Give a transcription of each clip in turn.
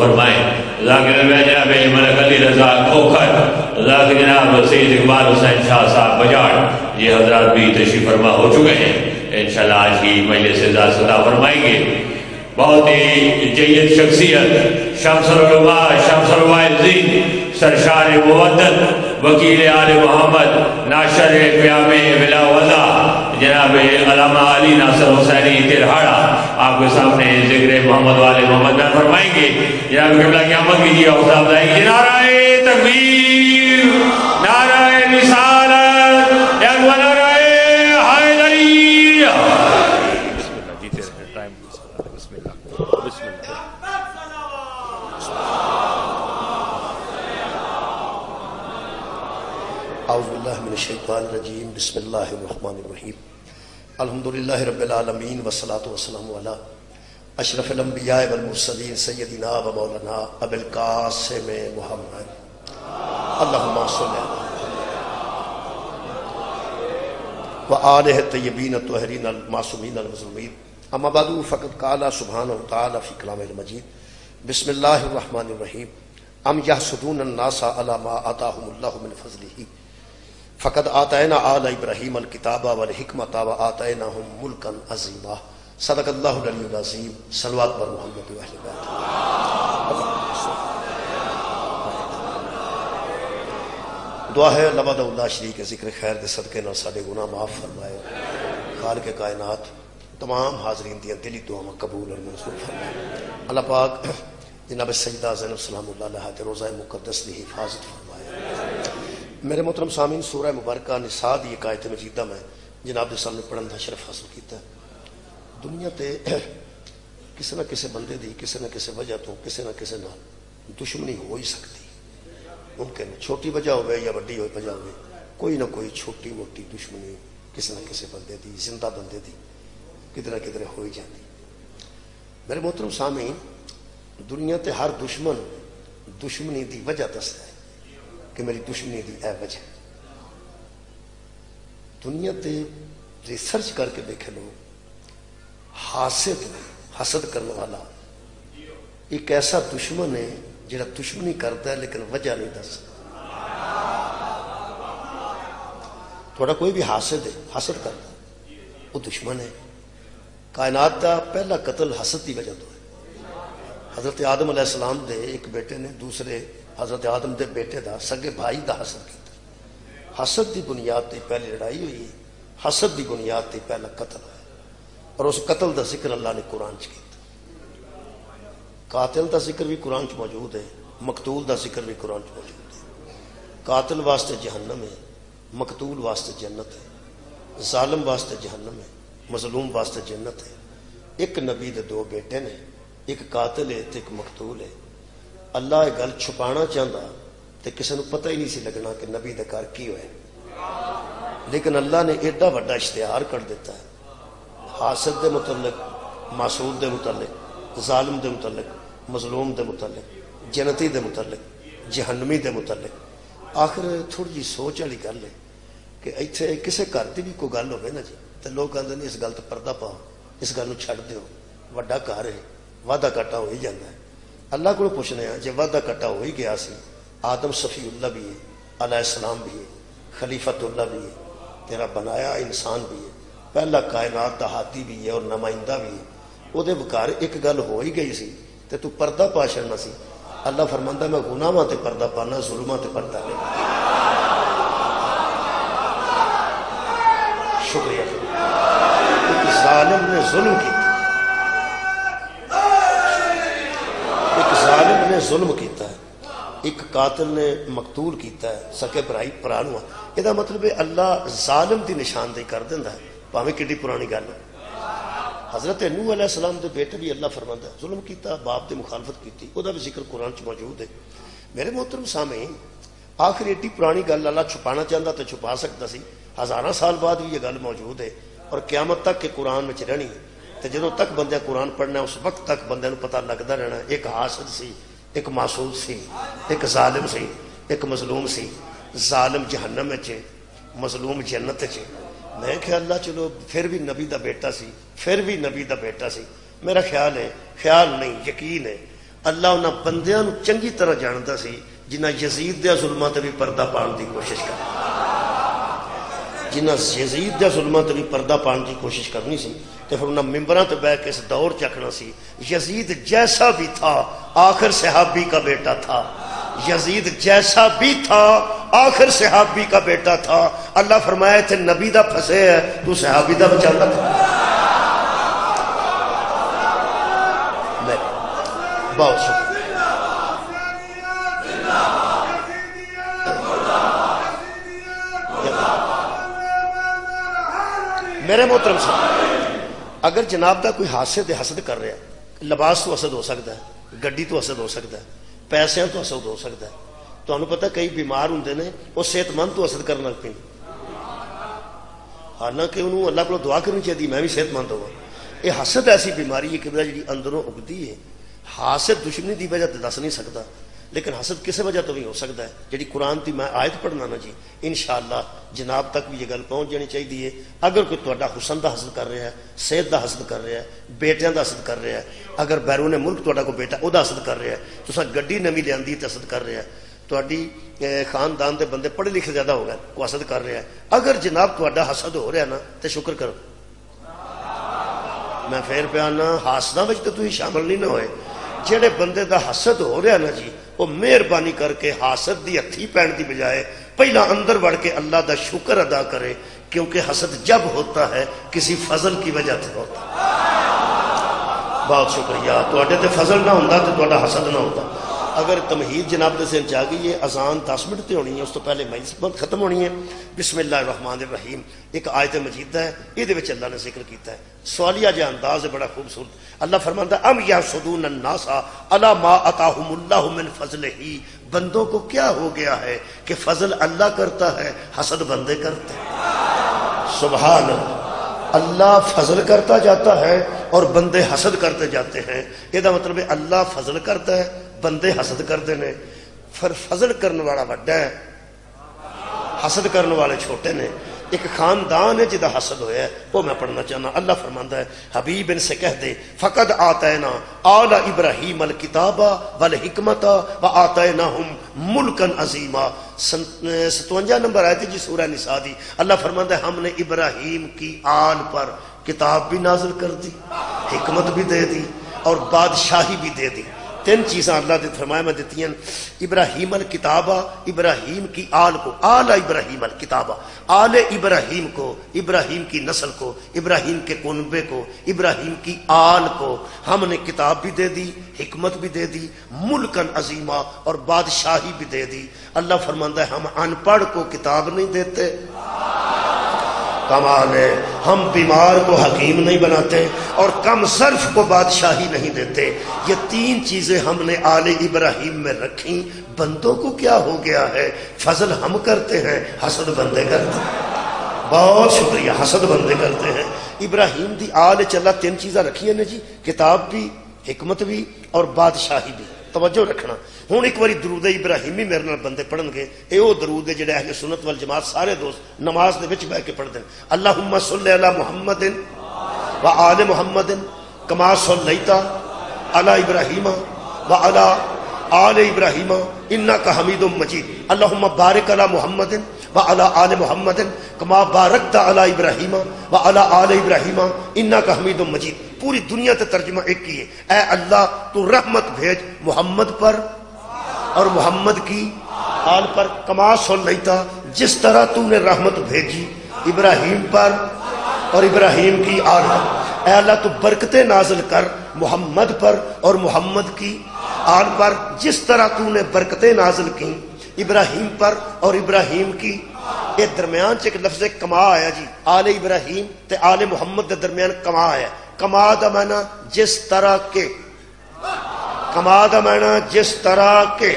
فرمائیں. ذاکر جناب ملک علی رضا کھوکھر، ذاکر جناب سید اقبال حسین شاہ صاحب بجاڑ، یہ حضرات بھی تشریف فرما ہو چکے ہیں. انشاءاللہ آج کی مجلس سے صدا فرمائیں گے. بہت ہی جید شخصیت، شمس العلماء، شمس الواعظین، سرشار مودت، وکیل آل محمد، ناشر قیام بلا وضع، جناب علامہ علی ناصر حسینی تلہاڑا آپ کے سامنے ذکر محمد والے محمد بیان فرمائیں گے. جناب قبلہ قیامت کیجیے، حوصلہ افزائی کیجیے. نعرہ تکبیر، نعرہ رسالت، یا نعرہ حیدری. جیتے رہے ٹائم. بسم اللہ، بسم اللہ. اعوذ باللہ من الشیطان الرجیم. بسم اللہ الرحمن الرحیم. الحمدللہ رب العالمین والصلاة والسلام علی اشرف الانبیاء والمرسلین سیدنا و مولانا ابی القاسم محمد. اللہم صلی و آلہ الطیبین الطاہرین المعصومین المظلومین. اما بعد فقد قال سبحانہ وتعالی فی کلامہ المجید. بسم اللہ الرحمن الرحیم. ام یحسدون الناس علی ما آتاہم اللہ من فضلہ فقد آتینا آل ابراہیم الکتاب والحکمت وآتیناہم ملکا عظیما. صدق اللہ العلی العظیم. صلوات بر محمد و اہل بیت. دعا ہے اللہ وحدہ لا شریک ذکر خیر دے صدقے نال ساڈے گناہ معاف فرمائے. خالق کائنات تمام حاضرین دیاں دلی دعاواں قبول اور منظور فرمائے. اللہ پاک جناب سیدہ زینب سلام اللہ علیہا کے روضہ مقدس کی حفاظت فرمائے. میرے محترم سامعین، سورہ مبارکہ نساء دی ایک آیت مجیدہ میں جناب دے سامنے پڑھن دا شرف حاصل کیتا ہے. دنیا تے کسی نہ کسی بندے دی کسی نہ کسی وجہ تو کسی نہ کسی نال دشمنی ہو ہی سکتی. ممکن چھوٹی وجہ ہوئے یا بڑی ہوئے وجہ ہوئے، کوئی نہ کوئی چھوٹی موٹی دشمنی کسی نہ کسی بندے دی، زندہ بندے دی کدھر نہ کدھر ہو ہی جاتی. میرے محترم سامعین، دنیا تے ہر دشمن دشمنی دی وجہ دستا ہے کہ میری دشمنی دی اے وجہ. دنیا تے ریسرچ کر کے دیکھے لو، حسد کرنے والا ایک ایسا دشمن ہے جڑا دشمنی کرتا ہے لیکن وجہ نہیں دس. تھوڑا کوئی بھی حاسد ہے، حسد کرتا ہے، وہ دشمن ہے. کائنات کا پہلا قتل حسد کی وجہ تو ہے. حضرت آدم علیہ السلام دے ایک بیٹے نے دوسرے حضرت آدم دے بیٹے دا سگے بھائی دا حسد کیتا. حسد دی بنیاد تے پہلی لڑائی ہوئی ہے، حسد دی بنیاد تے پہلا قتل ہے. اور اس قتل دا ذکر اللہ نے قرآن چ کیتا. قاتل دا ذکر بھی قرآن چ موجود ہے، مقتول دا ذکر بھی قرآن چ موجود ہے. قاتل واسطے جہنم ہے، مقتول واسطے جنت ہے. ظالم واسطے جہنم ہے، مظلوم واسطے جنت ہے. ایک نبی دے دو بیٹے نے، ایک قاتل ہے تے ایک مقتول ہے. اللہ یہ گل چھپانا چاہتا تے کسی نے پتہ ہی نہیں سی لگنا کہ نبی دے گھر کی ہوئے. لیکن اللہ نے ایڈا بڑا اشتہار کر دیتا ہے حاسد دے متعلق، معصود دے متعلق، ظالم دے متعلق، مظلوم دے متعلق، جنتی دے متعلق، جہنمی دے متعلق. آخر تھوڑی جی سوچ والی گل ہے کہ ایتھے کسے گھر دی بھی کوئی گل ہوئے نا جی تو لوگ کہتے ہیں اس گل تو پردہ پاؤ، اس گل چھڑ دیو، وڈا گھر ہے، وعدہ کٹا ہو ہی جاتا ہے. اللہ کو پوچھنے ہیں جب وعدہ کٹا ہو ہی گیا سی، آدم صفی اللہ بھی ہے، علیہ السلام بھی ہے، خلیفت اللہ بھی ہے، تیرا بنایا انسان بھی ہے، پہلا کائنات دا ہاتھی بھی ہے اور نمائندہ بھی ہے، وہ دے بکار ایک گل ہو ہی گئی سی تو پردہ پا چھڑنا سی. اللہ فرماندہ میں گناہاں تے پردہ پانا، ظلماں تے پردہ نہیں. شکریہ. ایک ظالم نے ظلم کیا، ایک ظالم نے ظلم کیتا ہے، ایک قاتل نے مقتول کیتا ہے، سکے بھرائی پرانو. یہ مطلب ہے اللہ ظالم دی نشاندہی کر دینا ہے، پاویں کڈی پرانی گل ہے. حضرت نوح علیہ السلام دے بیٹے بھی اللہ فرماندا ہے ظلم کیتا، باپ دے مخالفت کیتی، وہ بھی ذکر قرآن چ موجود ہے. میرے محترم سامعین، آخر ایڈی پرانی گل اللہ چھپانا چاہتا تو چھپا سکتا سی. ہزاراں سال بعد بھی یہ گل موجود ہے اور قیامت تک کہ قرآن میں رہنی ہے. تو جدوں تک بندے قرآن پڑھنا اس وقت تک بندے پتہ لگتا رہنا ایک حاسد سی، ایک معصوم سی، ایک ظالم سی، ایک مظلوم سی. ظالم جہنم ہے، مظلوم جنت ہے. میں خیال اللہ چلو پھر بھی نبی دا بیٹا سی، پھر بھی نبی دا بیٹا سی. میرا خیال ہے، خیال نہیں یقین ہے، اللہ انہاں بندیاں نو چنگی طرح جاندا سی جنہاں یزید دے ظلماں تے بھی پردہ پاؤن دی کوشش کرنی، جنہاں یزید دے ظلماں تے بھی پردہ پاؤن دی کوشش کرنی سی، تے پھر انہاں ممبراں تے بیٹھ کے اس دور چکھنا سی یزید جیسا بھی تھا آخر صحابی کا بیٹا تھا، یزید جیسا بھی تھا آخر صحابی کا بیٹا تھا۔ اللہ فرمایا تھے نبی دا پھسے ہے تو صحابی دا بچانا تھا۔ بہت شکریہ۔ میرے محترم صاحب، اگر جناب دا کوئی حاسد حسد کر رہا ہے، لباس تو حسد ہو سکتا ہے، گڈی تو حسد ہو سکتا ہے، پیسے تو حسد ہو سکتا ہے، تو انہوں پتہ کئی بیمار ہوندے نے وہ صحت مند تو حسد کرنا لگ پہ، حالانکہ انہوں اللہ کو دعا کرنی چاہیے میں بھی صحت مند ہوا۔ یہ حسد ایسی بیماری ہے کہ جی اندروں اگتی ہے، حاسد دشمنی دی وجہ تو دس نہیں سکتا، لیکن حسد کسی وجہ تو بھی ہو سکتا ہے جی قرآن کی میں آیت پڑھنا نا جی انشاءاللہ جناب تک بھی یہ گل پہنچ جانی چاہیے۔ اگر کوئی تہاڈا حسن دا حسد کر رہا ہے، صحت دا حسد کر رہا ہے، بیٹیاں دا حسد کر رہا ہے، اگر بیرون ملک تہاڈا کوئی بیٹا وہ حسد کر رہا ہے، تساں گڈی نویں لیاندی تے حسد کر رہا ہے، تہاڈی خاندان دے بندے پڑھے لکھے زیادہ ہو گئے وہ حسد کر رہا ہے، اگر جناب تہاڈا حسد ہو رہا ہے نا تے شکر کرو۔ میں پھر پیانا حاسداں وچ تے تسی شامل نہیں نہ ہوئے، جڑے بندے دا حسد ہو رہا نا جی وہ مہربانی کر کے حاسد دی ہتھی پین دی بجائے پہلا اندر بڑھ کے اللہ دا شکر ادا کرے، کیونکہ حسد جب ہوتا ہے کسی فضل کی وجہ سے ہوتا ہے۔ بہت شکریہ، تواڈے تے فضل نہ ہوندا تے تواڈا حسد نہ ہوتا۔ اگر تمہید جناب دے ذہن چ آ گئی ہے، اذان 10 منٹ تے ہونی ہے، اس تو پہلے مجلس ختم ہونی ہے۔ بسم اللہ الرحمن الرحیم ایک آیت مجید ہے، یہ اللہ نے ذکر کیتا ہے، سوالیہ جہاں انداز ہے بڑا خوبصورت۔ اللہ فرماندا ام یحسدون الناس علی ما آتاہم اللہ من فضلہ، بندوں کو کیا ہو گیا ہے کہ فضل اللہ کرتا ہے حسد بندے کرتے ہیں۔ سبحان اللہ، اللہ فضل کرتا جاتا ہے اور بندے حسد کرتے جاتے ہیں۔ یہ مطلب ہے اللہ فضل کرتا ہے بندے حسد کرتے ہیں، پھر فضل کرنے والا بڑا ہے حسد کرنے والے چھوٹے نے۔ ایک خاندان ہے جدا حسد ہویا ہے وہ میں پڑھنا چاہنا۔ اللہ فرماندا ہے حبیب ان سے کہہ دے فقد آتینا آل ابراہیم الکتاب والحکمت وآتیناہم ملکا عظیما۔ 57 نمبر آیت جی سورہ نساء دی۔ اللہ فرماندا ہے ہم نے ابراہیم کی آل پر کتاب بھی نازل کر دی، حکمت بھی دے دی اور بادشاہی بھی دے دی۔ تین چیزاں اللہ نے فرمایا میں دیتی ہیں، ابراہیم الکتابہ، ابراہیم کی آل کو، آل ابراہیم الکتابہ، آل ابراہیم کو، ابراہیم کی نسل کو، ابراہیم کے کنبے کو، ابراہیم کی آل کو ہم نے کتاب بھی دے دی، حکمت بھی دے دی، ملکن عظیمہ اور بادشاہی بھی دے دی۔ اللہ فرماندا ہے ہم ان پڑھ کو کتاب نہیں دیتے، کمال ہے، ہم بیمار کو حکیم نہیں بناتے اور کم ظرف کو بادشاہی نہیں دیتے۔ یہ تین چیزیں ہم نے آل ابراہیم میں رکھیں، بندوں کو کیا ہو گیا ہے فضل ہم کرتے ہیں حسد بندے کرتے ہیں۔ بہت شکریہ، حسد بندے کرتے ہیں۔ ابراہیم دی آل چلا تین چیزاں رکھی ہیں جی، کتاب بھی، حکمت بھی اور بادشاہی بھی۔ توجہ رکھنا، ہوں ایک باری درود ابراہیمی میرے نال بندے پڑھن گے، اے وہ درود ہے جڑے اہل سنت والجماعت سارے دوست نماز دے وچ بیٹھ کے پڑھدے ہیں۔ اللہم صلی علی محمد و آل محمد کما صلیت علی ابراہیم و علی آل ابراہیم انک حمید مجید۔ اللہم بارک علی محمد و علی آل محمد کما بارکت علی ابراہیم و علی آل ابراہیم انک حمید مجید۔ پوری دنیا تے ترجمہ ایک ہی ہے، اے اللہ تو رحمت بھیج محمد پر اور محمد کی آل پر، کما صلیت جس طرح تو نے رحمت بھیجی ابراہیم پر اور ابراہیم کی آل پر۔ اے اللہ تو برکتیں نازل کر محمد پر اور محمد کی آل پر، جس طرح تو نے برکتیں نازل کی ابراہیم پر اور ابراہیم کی۔ یہ درمیان چ ایک لفظ کما آیا جی، آل ابراہیم تے آل محمد دے درمیان کما آیا۔ کما دا معنی جس طرح کے، کما دا معنی جس طرح کے۔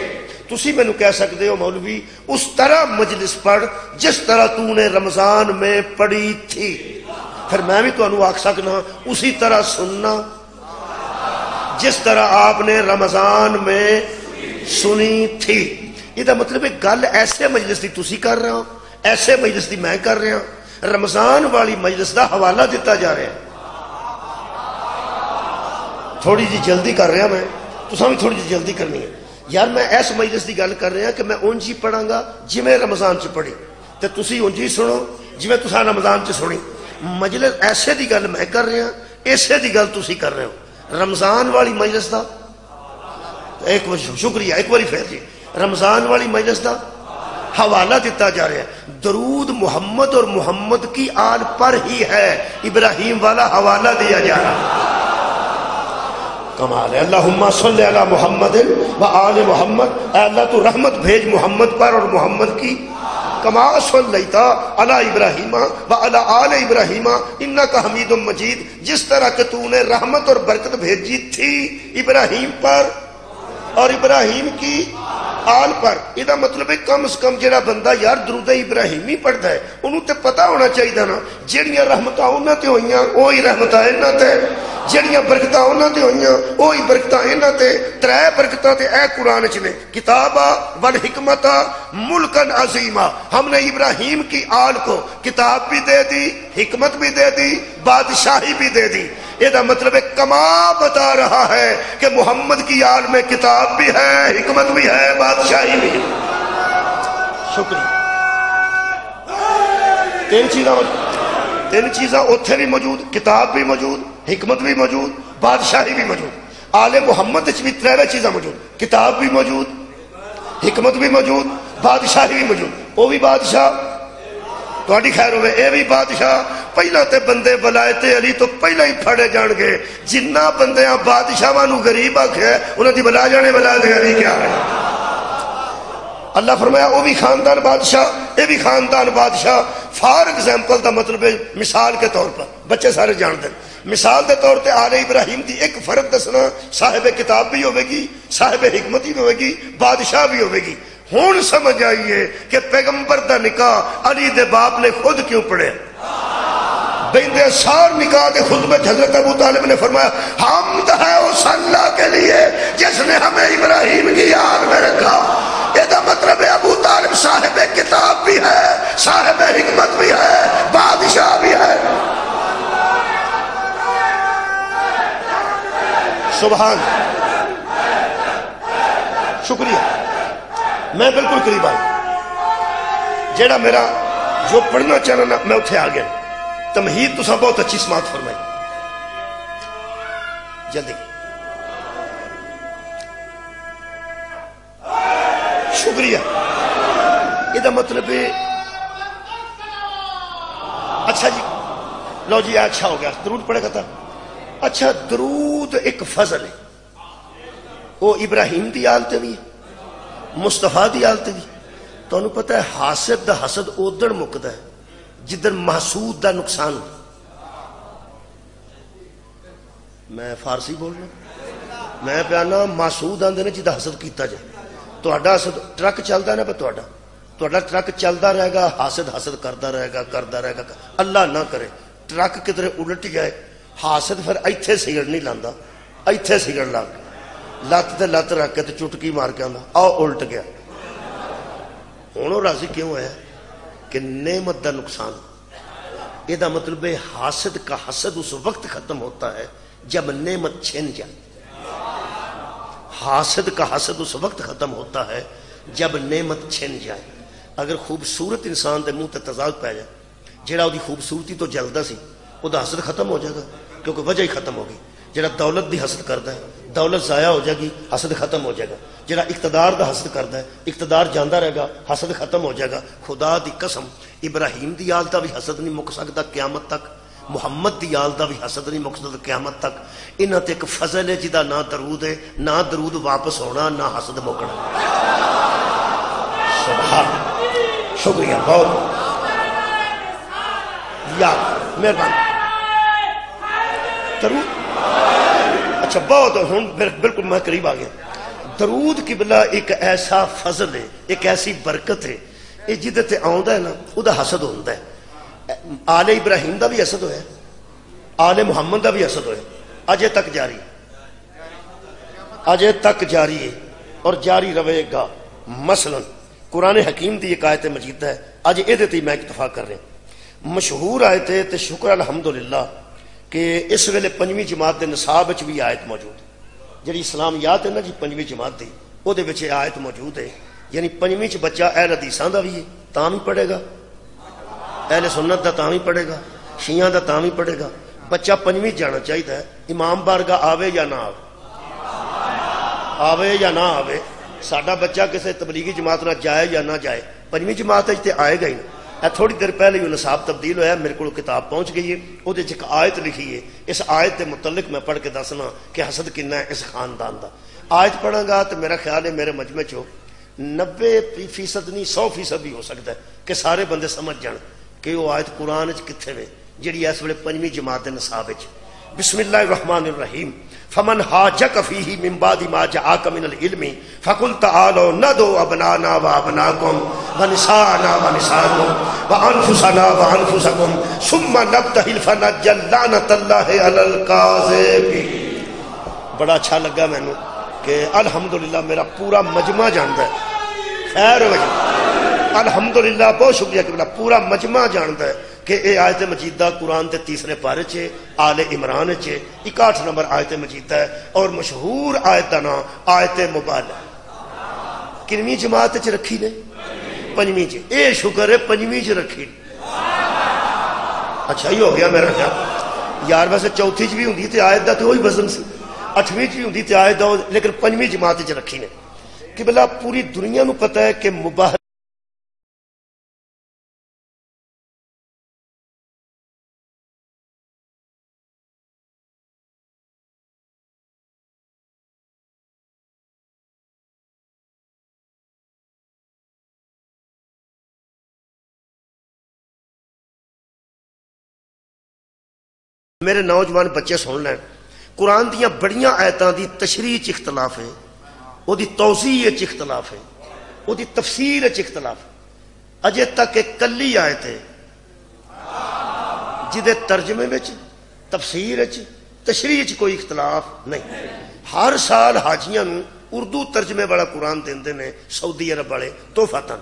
تسی میں نو کہہ سکتے ہو مولوی اس طرح مجلس پڑھ جس طرح تو نے رمضان میں پڑھی تھی، پھر میں بھی تو انو آکھ سکنا اسی طرح سننا جس طرح آپ نے رمضان میں سنی تھی۔ یہ مطلب ہے گل ایسے مجلس دی تسی کر رہا ہوں، ایسے مجلس دی میں کر رہا ہوں، رمضان والی مجلس دا حوالہ دیتا جا رہا ہے۔ تھوڑی جی جلدی کر رہا میں، تساں بھی تھوڑی جی جلدی کرنی ہے یار. میں اس مجلس کی گل کر رہا کہ میں اونج ہی پڑھاں گا جی میں رمضان چ پڑھی تے تسی اونج ہی سنو جی میں تساں رمضان چ سنی. مجلس ایسے دی گل میں کر رہا ایسے دی گل تسی کر رہے ہو. رمضان والی مجلس دا ایک شکریہ ایک باری پھر جی رمضان والی مجلس دا حوالہ دیتا جا رہا ہے. درود محمد اور محمد کی آل پر ہی ہے. ابراہیم والا حوالہ دیا جا رہا. کمال ہے. اللہم صلی علی محمد و آل محمد. اے اللہ تو رحمت بھیج محمد پر اور محمد کی. کما صلیتا علی ابراہیم و علی آل ابراہیم انکا حمید مجید. جس طرح کہ تو نے رحمت اور برکت بھیجی تھی ابراہیم پر اور ابراہیم کی آل پر. یہ مطلب ہے کم از کم جڑا بندہ یار درود ابراہیمی پڑھتا ہے انہوں تے پتہ ہونا چاہیے نا جڑیاں رحمتاں انہاں تے ہوئیاں وہی رحمتاں انہاں تے, جڑیاں برکتاں انہاں تے ہوئیاں وہی برکتاں انہاں تے. ترے برکتاں تے اے قرآن چ نے کتابا والحکمتا ملکن عظیما. ہم نے ابراہیم کی آل کو کتاب بھی دے دی, حکمت بھی دے دی, بادشاہی بھی دے دی. یہ مطلب کما بتا رہا ہے کہ محمد کی آل میں کتاب بھی ہے, حکمت بھی ہے, بادشاہی بھی ہے. شکریہ. تین چیزاں اتھے بھی موجود, کتاب بھی موجود, حکمت بھی موجود, بادشاہی بھی موجود. آل محمد بھی ترے چیزاں موجود, کتاب بھی موجود, حکمت بھی موجود, بادشاہی بھی موجود. وہ بھی بادشاہ تھوڑی خیر ہوئے, اے بھی بادشاہ. پہلا تے بندے ولایت علی تو پہلا ہی پھڑے جان گے. جنہ بندیاں بادشاہاں نو غریب آکھے انہاں دی بلا جانے ولایت علی کیا ہے. اللہ فرمایا وہ بھی خاندان بادشاہ, اے بھی خاندان بادشاہ. فار ایگزامپل دا مطلب ہے مثال کے طور پر بچے سارے جان دیں. مثال دے طور تے آل ابراہیم دی ایک فرد دسنا, صاحب کتاب بھی ہوئے گی, صاحب حکمت بھی ہوئے گی, بادشاہ بھی ہوئے گی. ہون سمجھ آئیے کہ پیغمبر دا نکاح علی دے باپ نے خود کیوں پڑھے. بیندے سار نکاح کے خطبے حضرت ابو طالب نے فرمایا حمد ہے اس اللہ کے لیے جس نے ہمیں ابراہیم کی آل میں رکھا. یہ دا مطلب ہے ابو طالب صاحب کتاب بھی ہے, صاحب حکمت بھی ہے, بادشاہ بھی ہے. سبحان. شکریہ. میں بالکل قریب آئی جیڑا میرا جو پڑھنا چاہنا میں اتھے آ گیا. تمہید تو سب بہت اچھی سماعت فرمائی. جلدی. شکریہ. یہ مطلب ہے اچھا جی لو جی اچھا ہو گیا درود پڑھے گا تھا. اچھا درود ایک فضل ہے, وہ ابراہیم دی آلتے بھی مصطفیٰ دی آلتے بھی. تو انہوں پتہ ہے حاسد دا حسد ادھر مکدہ ہے جدھر محسود دا نقصان. میں فارسی بول رہا میں پیانا محسود آندے نے جدھا حسد کیتا جائے. تو اڈا حسد ٹرک چلتا ہے نا پہ تو اڈا ٹرک چلتا رہے گا, حسد کرتا رہے گا. اللہ نہ کرے ٹرک کدھر الٹ جائے, حاسد پھر ایتھے سگڑ نہیں لاندا, ایتھے سگڑ لا لت تے لت رکھ کے چٹکی مار کے آندا آؤ الٹ گیا. ہوں راضی کیوں ہے کہ نعمت دا نقصان. یہ مطلب ہے حاسد کا حسد اس وقت ختم ہوتا ہے جب نعمت چھن جائے. حاسد کا حسد اس وقت ختم ہوتا ہے جب نعمت چھن جائے. اگر خوبصورت انسان دے منہ تے تضاد پہ جائے, جڑا دی خوبصورتی تو جلدا سی وہ دا حسد ختم ہو جائے گا کیونکہ وجہ ہی ختم ہوگی. جڑا دولت دی حسد کرتا ہے دولت ضائع ہو جائے گی, حسد ختم ہو جائے گا. جڑا اقتدار دا حسد کرتا ہے اقتدار جاندا رہے گا, حسد ختم ہو جائے گا. خدا دی قسم ابراہیم دی آل دا بھی حسد نہیں مک سکتا قیامت تک, محمد دی آل دا بھی حسد نہیں مک سکتا قیامت تک. انہاں تے ایک فضل ہے جدا نہ درود ہے, نہ درود واپس ہونا, نہ حسد مکنا. سبحان. شکریہ بہت یاد مہربانی. درود اچھا بہت ہوں بالکل میں قریب آ گیا. درود قبلہ ایک ایسا فضل ہے, ایک ایسی برکت ہے, یہ جدے تے آندا ہے نا او دا حسد ہوندا ہے. آل ابراہیم دا بھی حسد ہویا, آل محمد دا بھی حسد ہویا, اجے تک جاری, اجے تک جاری ہے اور جاری رہے گا. مثلا قرآن حکیم دی ایک آیت مجید ہے, اج اے دے تے میں اکتفا کر رہا. مشہور آیت ہے تے شکر الحمدللہ کہ اس ویلے 5ویں جماعت دے نصاب وچ بھی آیت موجود. جی اسلامیات ہے نا جی 5ویں جماعت دی، وہ آیت موجود ہے، یعنی 5ویں بچہ اہل حدیثاں دا بھی ہے تاں بھی پڑھے گا، اہل سنت دا تاں بھی پڑھے گا، شیعہ دا تاں بھی پڑھے گا۔ بچہ 5ویں جانا چاہیے، امام بارگاہ آوے یا نہ آوے، آوے یا نہ آوے۔ ساڈا بچہ کسی تبلیغی جماعت نہ جائے یا نہ جائے، 5ویں جماعت تے آئے گا ہی نہ۔ تھوڑی دیر پہلے ہی نصاب تبدیل ہویا، میرے کو کتاب پہنچ گئی ہے، وہ ایک آیت لکھی ہے، اس آیت کے متعلق میں پڑھ کے دسنا کہ حسد کنا ہے اس خاندان دا۔ آیت پڑھاں گا تو میرا خیال ہے میرے مجمع چو 90% نہیں 100% بھی ہو سکتا ہے کہ سارے بندے سمجھ جان کہ وہ آیت قرآن کتنے وے جڑی اس ویلے 5ویں جماعت دے نصاب وچ۔ بسم اللہ الرحمن الرحیم فمن حاجک فیہ من بعد ما جاءک من العلم فقل تعالوا ندعو ابناءنا وابناءکم ونساءنا ونساءکم وانفسنا وانفسکم ثم نبتہل فنجعل لعنۃ اللہ علی الکاذبین۔ بڑا اچھا لگا مینوں کہ الحمدللہ میرا پورا مجمع جاندا ہے، خیر وجہ الحمدللہ، بہت شکریہ کہ پورا مجمع جاندا ہے کہ اے آیت مجیدہ قرآن تے 3 پارے چے آل عمران چے 61 نمبر آیت مجیدہ ہے، اور مشہور آیت دا نام آیت مبالہ۔ کنویں جماعت چ رکھی نے؟ 5ویں چ۔ اے شکر ہے 5ویں چ رکھی۔ اچھا ہی ہو گیا میرا خیال یار، ویسے چوتھی چ بھی ہوندی تے آیت دا تے وہی وزن سی، 8ویں چ بھی ہوندی تے آیت دا، لیکن 5ویں جماعت چ رکھی نے۔ کہ بلا پوری دنیا نو پتہ ہے کہ مباح میرے نوجوان بچے سن لین، قرآن دیاں بڑیاں آیتاں دی تشریح چ اختلاف ہے، وہ دی توضیح چ اختلاف ہے، وہ دی تفسیر چ اختلاف ہے۔ اجے تک ایک کلی آیت ہے جدے ترجمے وچ تفسیر وچ تشریح چ کوئی اختلاف نہیں۔ ہر سال حاجیاں نو اردو ترجمے والا قرآن دیندے نے سعودی عرب والے تحفتاً۔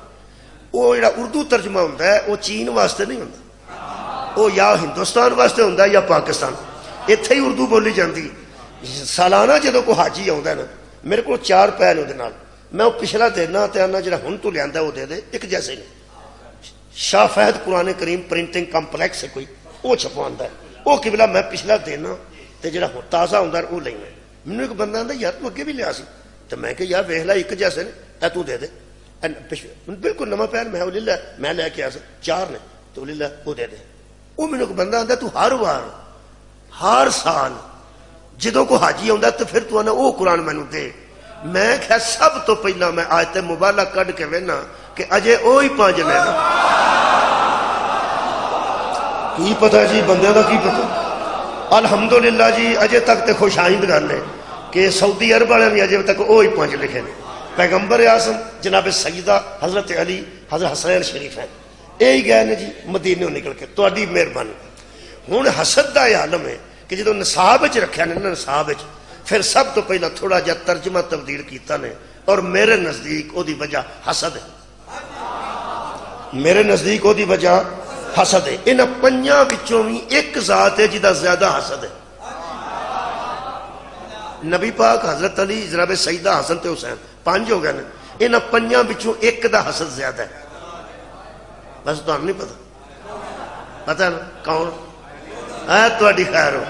وہ جڑا اردو ترجمہ ہوندا ہے وہ چین واسطے نہیں ہوندا، وہ یا ہندوستان واسطے ہوندا ہے یا پاکستان، ایتھے ہی اردو بولی جاندی۔ سالانہ جدوں کوئی حاجی آوندا ہے نا، میرے کو 4 پے نے، میں وہ پچھلا دینا تے آنا جڑا ہن تو لیندا وہ دے دے، ایک جیسے نہیں۔ شاہ فہد قرآن کریم پرنٹنگ کمپلیکس ہے کوئی، وہ چھپواندا ہے، وہ قبلہ میں پچھلا دینا تے جڑا ہن تازہ ہوندا ہے وہ لینا۔ مینوں ایک بندہ آندا یار تو اگے بھی لیا سی، تے میں کہ یار ویکھ لے ایک جیسے نے، اے تو دے دے۔ بالکل نواں پہن میں لے لیا، میں لے کے آیا سی 4 نے، تو لے لیا وہ دے دے۔ وہ مینوں ایک بندہ آندا تو ہر وار ہر سال جدوں کو حاجی آندا تو پھر تو آنا وہ قرآن مینوں دے۔ میں کہ سب تو پہلا میں آیت مبالہ کڈ کے وینا کہ اجے وہی 5 نے نا، کی پتہ جی بندے دا کی پتہ۔ الحمدللہ جی اجے تک تے خوش آئند گل ہے کہ سعودی عرب والے بھی اجے تک وہی 5 لکھے نے۔ پیغمبر اعظم جناب سیدہ حضرت علی حضرت حسین شریف ہیں، یہی گئے نے جی مدینوں نکل کے، تہاڈی مہربانی۔ ہن حسد دا یہ عالم ہے کہ جدوں نصاب وچ رکھیا نے نا، نصاب وچ پھر سب تو پہلا تھوڑا جہا ترجمہ تبدیل کیتا نے، اور میرے نزدیک او دی وجہ حسد ہے، میرے نزدیک او دی وجہ حسد ہے۔ انہاں 5 وچوں بھی ایک ذات ہے جدا زیادہ حسد ہے، نبی پاک حضرت علی جناب سیدہ حسن تے حسین 5 ہو گئے نے، انہاں 5 وچوں ایک دا حسد زیادہ ہے۔ بس تو نہیں پتا، پتہ ہے نا کون ہے؟ تہاڈی خیر ہو،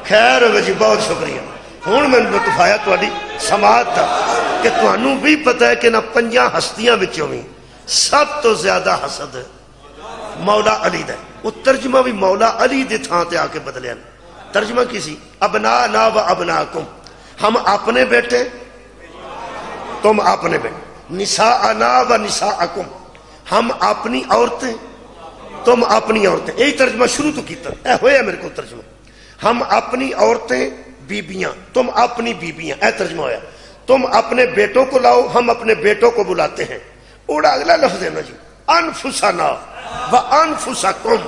خیر ہو جی، بہت شکریہ۔ ہن میں لطف آیا تہاڈی سماعت دا کہ تہانوں بھی پتہ ہے کہ نہ 5 ہستیاں وچوں بھی سب تو زیادہ حسد مولا علی دا۔ وہ ترجمہ بھی مولا علی دے تھاں تے آ کے بدلیا۔ ترجمہ کی سی؟ ابناءنا و ابناکم، ہم اپنے بیٹے تم اپنے بیٹے، نساءنا و نساءکم، ہم اپنی عورتیں تم اپنی عورتیں۔ یہی ترجمہ شروع تو کیتا، اے ہویا میرے کو ترجمہ، ہم اپنی عورتیں بیبیاں تم اپنی بیبیاں، اے ترجمہ ہویا۔ تم اپنے بیٹوں کو لاؤ، ہم اپنے بیٹوں کو بلاتے ہیں۔ اوڑا اگلا لفظ ہے نا جی، انفسنا و انفسکم،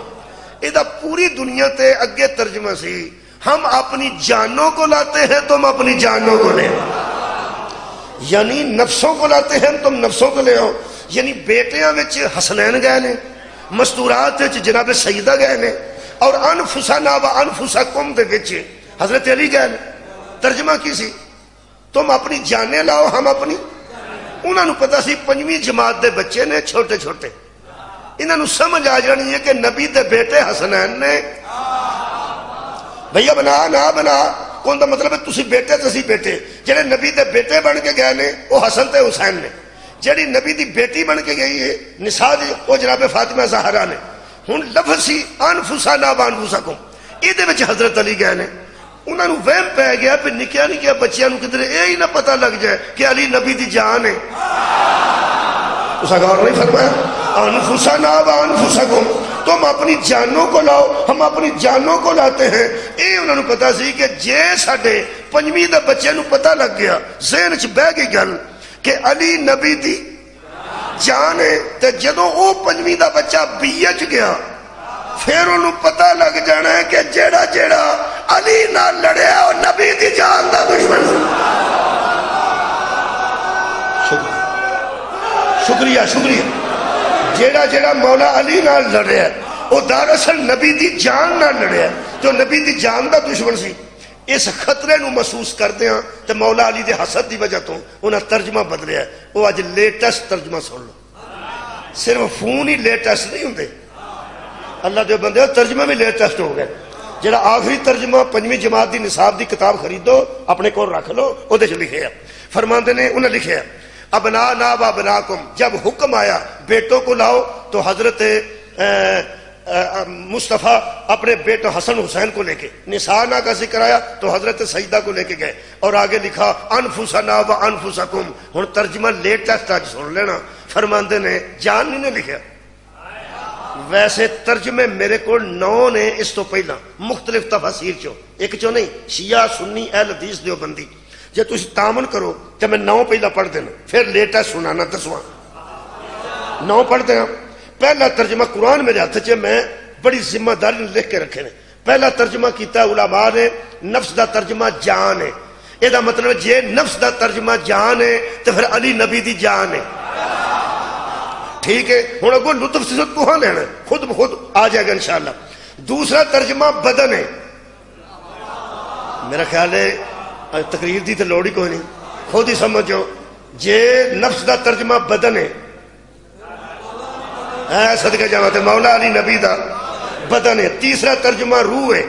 یہ پوری دنیا تے اگے ترجمہ سی، ہم اپنی جانوں کو لاتے ہیں تم اپنی جانوں کو لے آؤ، یعنی نفسوں کو لاتے ہیں تم نفسوں کو لے آؤ۔ یعنی بیٹیاں وچ حسنین گئے نے، مستورات وچ جناب سیدہ گئے نے، اور انفسنا و انفسکم دے وچ حضرت علی گئے نے۔ ترجمہ کی سی؟ تم اپنی جانیں لاؤ ہم اپنی. انہوں نے پتا سی 5ویں جماعت دے بچے نے چھوٹے چھوٹے, انہوں نے سمجھ آ جانی ہے کہ نبی دے بیٹے حسنین نے. بھیا بنا نہ بنا کون دا مطلب ہے تسی بیٹے تسی بیٹے. جڑے نبی دے بیٹے بن کے گئے نے وہ حسن تے حسین نے. جڑی نبی دی بیٹی بن کے گئی ہے نساء دی وہ جناب فاطمہ زہرا نے. ہن لفظ سی انفسنا وانفسکم ایدے وچ حضرت علی گئے نے. انہوں نے وہم پہ گیا پھر نکیا نکیا بچیاں کدھر یہ ہی نہ پتہ لگ جائے کہ علی نبی دی جان ہے. اس غور نہیں فرمایا انفسنا وانفسکم, تم اپنی جانوں کو لاؤ ہم اپنی جانوں کو لاتے ہیں. یہ انہوں نے پتا سی کہ جے ساڈے 5ویں دے بچے نو پتہ لگ گیا ذہن چ بہ گئی گل کہ علی نبی دی جان ہے, تے جدوں او 5ویں دا بچہ بیے چ گیا پھر انہوں پتہ لگ جانا ہے کہ جیڑا جیڑا علی نہ لڑیا اور نبی دی جان دا دشمن. شکریہ شکریہ. جیڑا جیڑا مولا علی نہ لڑیا وہ دراصل نبی دی جان نہ لڑیا جو نبی دی جان دا دشمن سی. اس خطرے نو محسوس کردے ہیں تو مولا علی دے حسد دی وجہ تو انہاں ترجمہ بدلیا ہے. وہ اج لیٹسٹ ترجمہ سن لو, صرف فون ہی لیٹسٹ نہیں ہوندے, اللہ دے بندے ترجمہ بھی لیٹسٹ ہو گئے. جڑا آخری ترجمہ 5ویں جماعت دی نصاب دی کتاب خریدو اپنے کو رکھ لو, او دے چ لکھے ہے فرماندے نے انہیں لکھے ہے ابنانا و ابناکم, جب حکم آیا بیٹوں کو لاؤ تو حضرت مصطفیٰ اپنے بیٹوں حسن حسین کو لے کے, نسانا کا ذکر آیا تو حضرت سیدہ کو لے کے گئے اور آگے لکھا انفسنا و انفسکم. ہن ترجمہ لیٹسٹ آج سن لینا. فرماندے نے جان نہیں نے لکھیا, ویسے ترجمے میرے کو 9 نے اس تو پہلا مختلف تفاسیر چو, ایک چو نہیں شیعہ سنی اہل حدیث دیوبندی. جے تسی تامن کرو کہ میں 9 پہلا پڑھ دینا پھر لیٹسٹ سنانا 10واں 9 پڑھ دینا. پہلا ترجمہ قرآن میرے ہاتھ چ میں بڑی ذمہ داری لکھ کے رکھے نے. پہلا ترجمہ کیتا علماء نے نفس دا ترجمہ جان ہے. یہ دا مطلب جے نفس دا ترجمہ جان ہے تو پھر علی نبی دی جان ہے. ٹھیک ہے, ہوں اگو لطف سے تو لینا خود بخود آ جائے گا انشاءاللہ. دوسرا ترجمہ بدن ہے. میرا خیال ہے تقریر دی تو لوڑ ہی کوئی نہیں, خود ہی سمجھو. جے نفس دا ترجمہ بدن ہے صدقہ جاواں تے مولا علی نبی دا بدن ہے. تیسرا ترجمہ روح ہے.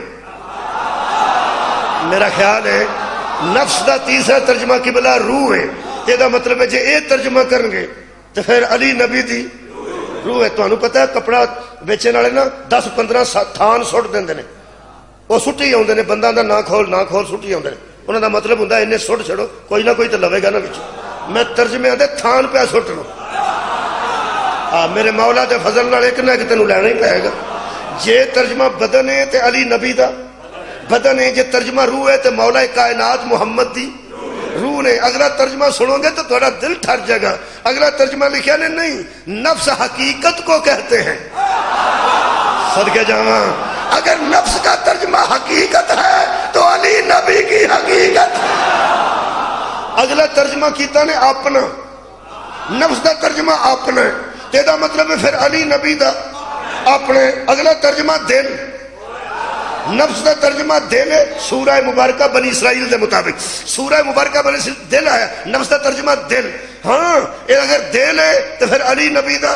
میرا خیال ہے نفس دا تیسرا ترجمہ قبلہ روح ہے. یہ دا مطلب ہے جے اے ترجمہ کرن گے تو پھر علی نبی دی روح ہے. تمہیں پتہ ہے کپڑا بیچن والے نا 10-15 تھان سٹ دیندے نے, وہ سٹی آتے ہیں بندہ دا نہ کھول سٹی آتے ہیں. انہوں دا مطلب ہوں انہیں سٹ چھڑو کوئی نہ کوئی تو لوے گا نا بچ. میں ترجمے آتے تھان پہ سٹ لو. میرے مولا دے فضل نال ایک نہ ایک تینوں لینا ہی پائے گا. جے ترجمہ بدن ہے تے علی نبی دا بدن ہے, جے ترجمہ روح ہے تے مولا کائنات محمد دی روح نے. اگلا ترجمہ سنو گے تو تھوڑا دل ٹھر جائے گا. اگلا ترجمہ لکھا نے نہیں نفس حقیقت کو کہتے ہیں. صدقے جاواں اگر نفس کا ترجمہ حقیقت ہے تو علی نبی کی حقیقت. اگلا ترجمہ کیتا نے اپنا, نفس کا ترجمہ اپنا تیدا مطلب ہے پھر علی نبی دا اپنے. اگلا ترجمہ دل, نفس دا ترجمہ دل ہے. سورہ مبارکہ بنی اسرائیل دے مطابق سورہ مبارکہ بنی اسرائیل دل ہے, نفس دا ترجمہ دل. ہاں اگر دل ہے تو پھر علی نبی دا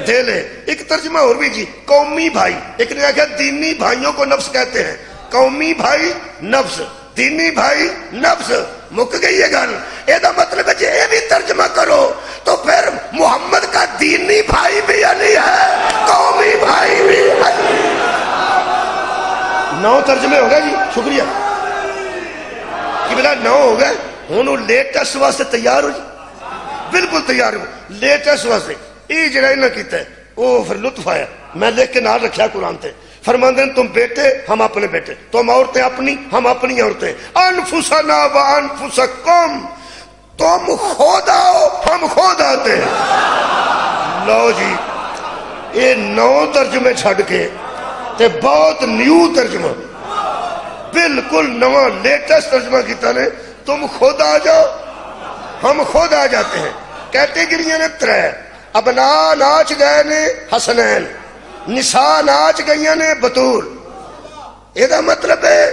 دل ہے. ایک ترجمہ اور بھی جی قومی بھائی, ایک نے کہا دینی بھائیوں کو نفس کہتے ہیں. قومی بھائی نفس, دینی بھائی نفس. مک گئی یہ گل. یہ مطلب ہے جی یہ بھی ترجمہ کرو تو پھر محمد کا دینی بھائی بھی علی ہے, قومی بھائی بھی علی. 9 ترجمے ہو گئے جی, شکریہ کہ بلا 9 ہو گئے. ہوں لیٹسٹ واسطے تیار ہو جی, بالکل تیار ہو لیٹسٹ واسطے. یہ جڑا انہاں کیتا ہے وہ پھر لطف آیا. میں لکھ کے نال رکھیا قرآن تے. فرماندے تم بیٹے ہم اپنے بیٹے, تم عورتیں اپنی ہم اپنی عورتیں. انفسنا و انفسکم, تم خود آؤ ہم خود آتے ہیں. لو جی یہ 9 ترجمے چھڑ کے تے بہت نیو ترجمہ بالکل نواں لیٹسٹ ترجمہ کیتا نے. تم خود آ جاؤ ہم خود آ جاتے ہیں. کیٹیگریاں نے 3. ابنا ناچ گئے نے حسنین, نساء ناچ گئی نے بطول. یہ مطلب ہے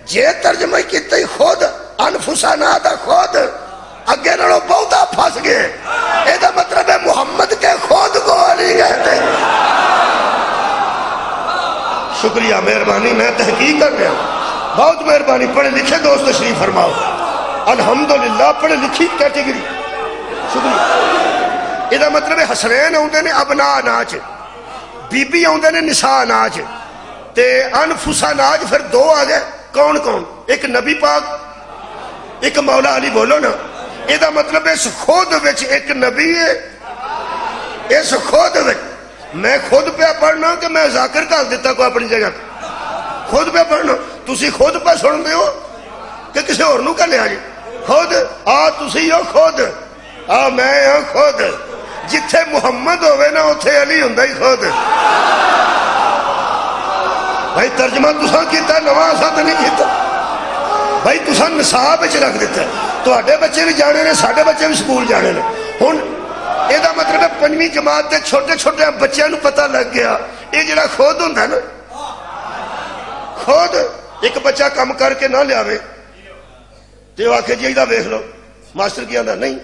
جے ترجمہ کیتا ہی خود انفسنا دا خود اگے نالوں بہتا پھس گئے. یہ مطلب ہے محمد کے خود کو علی کہتے ہیں. شکریہ مہربانی میں تحقیق کر رہا ہوں. بہت مہربانی. پڑھے لکھے دوست تشریف فرماؤ. الحمدللہ پڑھے لکھی کیٹیگری. شکریہ. یہ مطلب ہے حسنین آتے نے ابنا ناچ, بی بی آتے نے نساء ناچ, تے انفسا ناچ پھر دو آ گئے. کون کون؟ ایک نبی پاک, ایک مولا علی. بولو نا. یہ مطلب اس خود وچ ایک نبی ہے. اس خود وچ میں خود پہ پڑھنا کہ میں ذاکر کال دیتا کو اپنی جگہ خود پہ پڑھنا. تسی خود پہ سن دے ہو کہ کسی اور نو کر لیا جی خود. تسی ہو خود, میں ہوں خود. جتھے محمد ہوئے نا اتھے علی ہوں ہی خود. بھائی ترجمہ تساں کیتا نواں اساں تے نہیں کیتا. بھائی تساں نصاب وچ رکھ دیتا. تواڈے بچے بھی جانے نے, ساڈے بچے بھی سکول جانے نے. ہن یہ مطلب ہے پنجویں جماعت کے چھوٹے چھوٹے بچوں کو پتہ لگ گیا یہ جڑا خود ہوں نا, خود ایک بچہ کم کر کے نہ لیاوے تو آکھے جی ادھا ویکھ لو. ماسٹر کی آندا نہیں,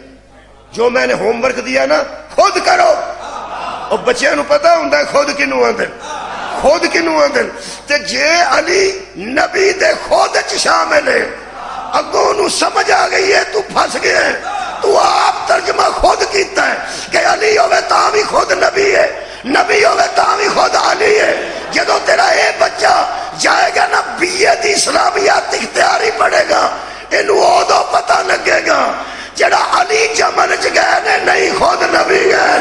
جو میں نے ہوم ورک دیا نا خود کرو. اور بچوں کو پتہ ہوں خود کنوں آندے, خود کنوں آندے. تے جے علی نبی دے خود چ شامل ہے, اگوں نو سمجھ آ گئی ہے تو پھنس گیا ہے. تو آپ ترجمہ خود کیتا ہے کہ علی ہوئے تاں بھی خود نبی ہے, نبی ہوئے تاں بھی خود علی ہے. جدو تیرا اے بچہ جائے گا نا بی اے دی اسلامیات اختیاری پڑھے گا, انہوں اودو پتہ لگے گا جڑا علی جمل چ گئے نے نہیں خود نبی گئے.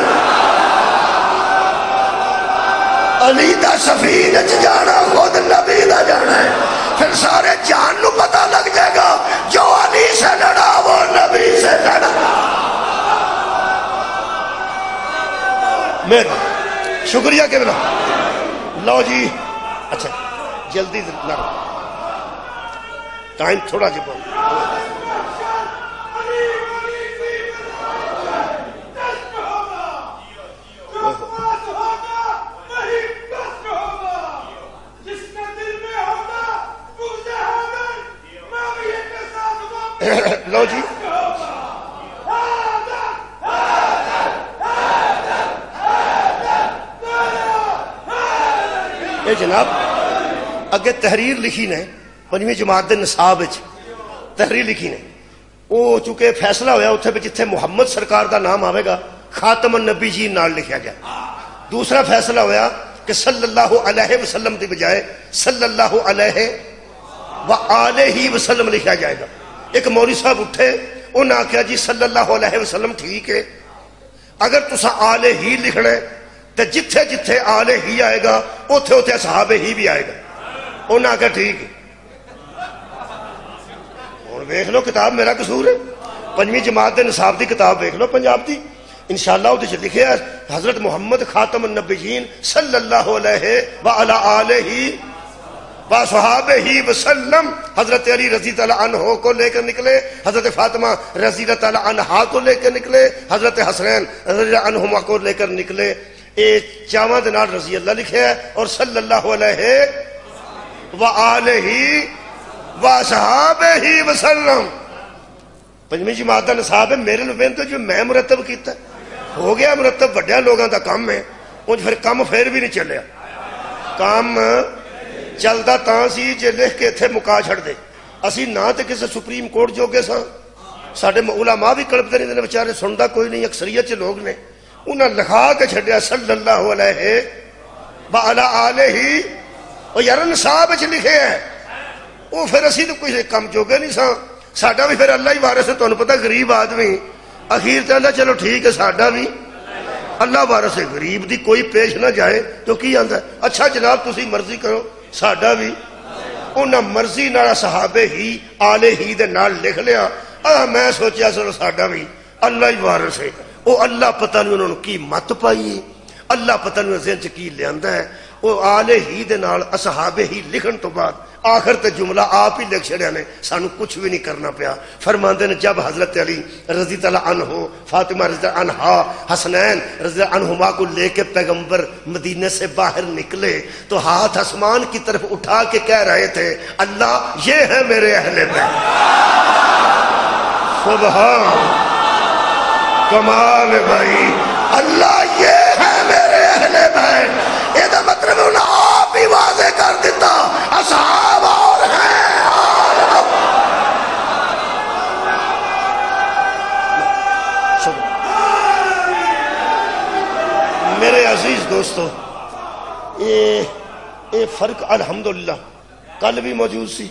علی دا سفین چ جانا خود نبی دا جانا ہے. پھر سارے جان نو پتہ لگ جائے گا جو علی سے لڑا وہ نبی سے لڑا. میرا شکریہ کہ بلا. لو جی اچھا جلدی نہ ٹائم تھوڑا جی بول. لو جی اے جناب اگے تحریر لکھی نے پنجویں جماعت دے نصاب وچ تحریر لکھی نے. وہ چونکہ فیصلہ ہویا اتھے جتھے محمد سرکار دا نام آوے گا خاتم النبی جی نال لکھیا جائے. دوسرا فیصلہ ہویا کہ صلی اللہ علیہ وسلم دی بجائے صلی اللہ علیہ وآلہ وسلم لکھیا جائے گا. ایک مولوی صاحب اٹھے انہوں نے کہا جی صلی اللہ علیہ وسلم ٹھیک ہے, اگر تسا آلہ ہی لکھنا ہے تو جتھے جتھے آلہ ہی آئے گا اتھے اتھے صحابہ ہی بھی آئے گا. انہوں نے کہا ٹھیک ہے. اور دیکھ لو کتاب میرا قصور ہے. پنجویں جماعت دے نصاب دی کتاب دیکھ لو پنجاب دی, انشاءاللہ وہ لکھے ہے حضرت محمد خاتم النبیین صلی اللہ علیہ وعلی آلہ صحابہ ہی وسلم. حضرت علی رضی اللہ عنہ کو لے کر نکلے, حضرت فاطمہ رضی اللہ عنہا کو لے کر نکلے, حضرت حسنین رضی اللہ عنہما کو لے کر نکلے. اے چاواں دے نال رضی اللہ لکھے ہے اور صلی اللہ علیہ وآلہ وصحابہ ہی وسلم. پنجویں جماعت دا نصاب ہے میرے لبین تو جو میں مرتب کیتا ہو گیا مرتب. وڈیاں لوگاں دا کام ہے انج پھر کام پھر بھی نہیں چلیا. کام چلتا تاں سی جے لکھ کے تھے مکا چھڑ دے. اسی نہ تے کسے سپریم کورٹ جو گے ساں, ساڑھے علماء بھی کلپ دے نہیں بچارے سندا کوئی نہیں, اکثریت چ لوگ نے انہاں لکھا کے چھڑیا صلی اللہ علیہ وعلی آلہ. اور یار نصاب وچ لکھے ہے وہ پھر اسی تو کوئی کم جوگے نہیں ساں. ساڈا بھی پھر اللہ ہی وارث ہے. تانوں پتہ غریب آدمی اخیر تے آندا چلو ٹھیک ہے ساڈا بھی اللہ وارث ہے. غریب دی کوئی پیش نہ جائے تو کی آندا ہے اچھا جناب تسی مرضی کرو ساڈا بھی. انہاں مرضی نال صحابہ ہی آلہ ہی دے نال لکھ لیا. میں سوچیا چلو ساڈا بھی اللہ ہی وارث ہے. وہ اللہ پتہ نہیں انہوں نے کی مت پائی, اللہ پتہ نہیں ذہن چ کی لیاندا ہے. وہ آلہ ہی دے نال اصحابہ ہی لکھن تو بعد آخر تے جملہ آپ ہی لکھ چھڑیا نے، سانو کچھ بھی نہیں کرنا پیا۔ فرماندے نے جب حضرت علی رضی اللہ عنہ، فاطمہ رضی اللہ عنہا، حسنین رضی اللہ عنہما کو لے کے پیغمبر مدینے سے باہر نکلے تو ہاتھ آسمان کی طرف اٹھا کے کہہ رہے تھے اللہ یہ ہے میرے اہل بیت۔ سبحان کمال بھائی، اللہ یہ ہے میرے اہل بیت۔ یہ دا مطلب انہوں آپ ہی واضح کر دیتا اصحاب اور ہیں میرے عزیز دوستو، یہ فرق الحمدللہ کل بھی موجود سی،